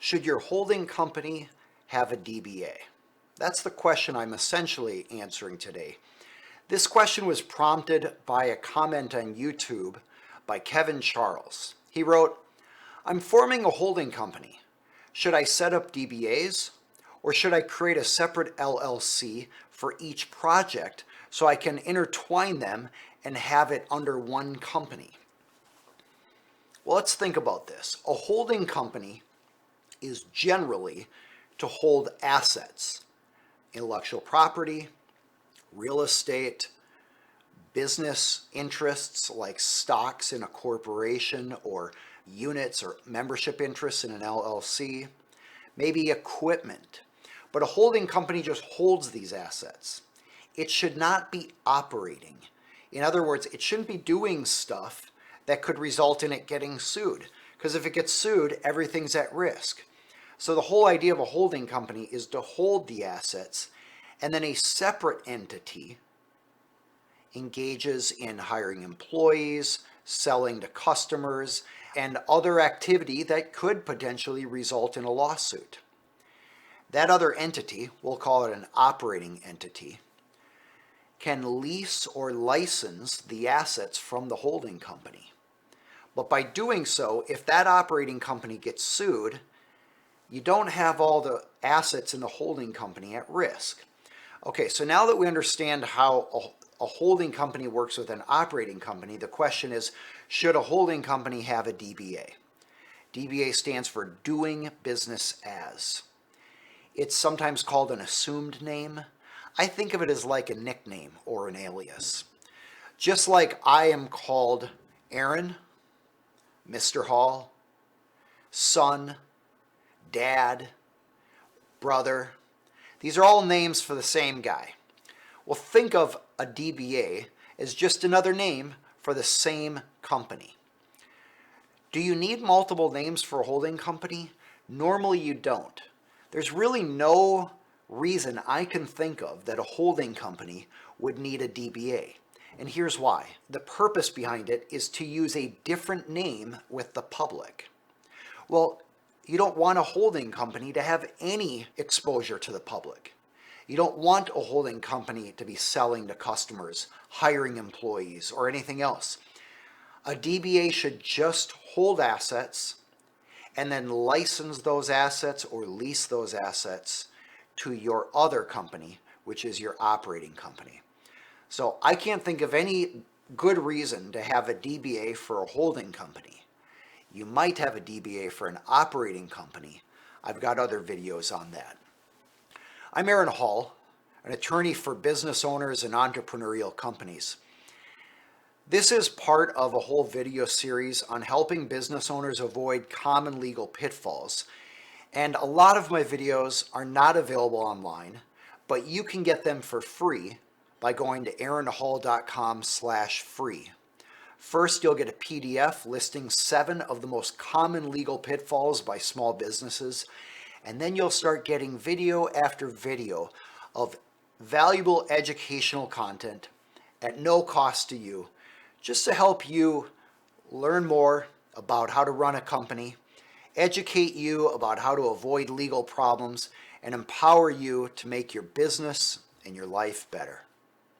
Should your holding company have a DBA? That's the question I'm essentially answering today. This question was prompted by a comment on YouTube by Kevin Charles. He wrote, "I'm forming a holding company. Should I set up DBAs or should I create a separate LLC for each project so I can intertwine them and have it under one company?" Well, let's think about this. A holding company is generally to hold assets, intellectual property, real estate, business interests like stocks in a corporation or units or membership interests in an LLC, maybe equipment. But a holding company just holds these assets. It should not be operating. In other words, it shouldn't be doing stuff that could result in it getting sued. Because if it gets sued, everything's at risk. So the whole idea of a holding company is to hold the assets, and then a separate entity engages in hiring employees, selling to customers, and other activity that could potentially result in a lawsuit. That other entity, we'll call it an operating entity, can lease or license the assets from the holding company. But by doing so, if that operating company gets sued, you don't have all the assets in the holding company at risk. Okay, so now that we understand how a holding company works with an operating company, the question is, should a holding company have a DBA? DBA stands for doing business as. It's sometimes called an assumed name. I think of it as like a nickname or an alias. Just like I am called Aaron, Mr. Hall, son, dad, brother. These are all names for the same guy. Well, think of a DBA as just another name for the same company. Do you need multiple names for a holding company? Normally you don't. There's really no reason I can think of that a holding company would need a DBA. And here's why. The purpose behind it is to use a different name with the public. Well, you don't want a holding company to have any exposure to the public. You don't want a holding company to be selling to customers, hiring employees, or anything else. A DBA should just hold assets and then license those assets or lease those assets to your other company, which is your operating company. So I can't think of any good reason to have a DBA for a holding company. You might have a DBA for an operating company. I've got other videos on that. I'm Aaron Hall, an attorney for business owners and entrepreneurial companies. This is part of a whole video series on helping business owners avoid common legal pitfalls. And a lot of my videos are not available online, but you can get them for free by going to aaronhall.com/free. First, you'll get a PDF listing 7 of the most common legal pitfalls by small businesses, and then you'll start getting video after video of valuable educational content at no cost to you, just to help you learn more about how to run a company, educate you about how to avoid legal problems, and empower you to make your business and your life better.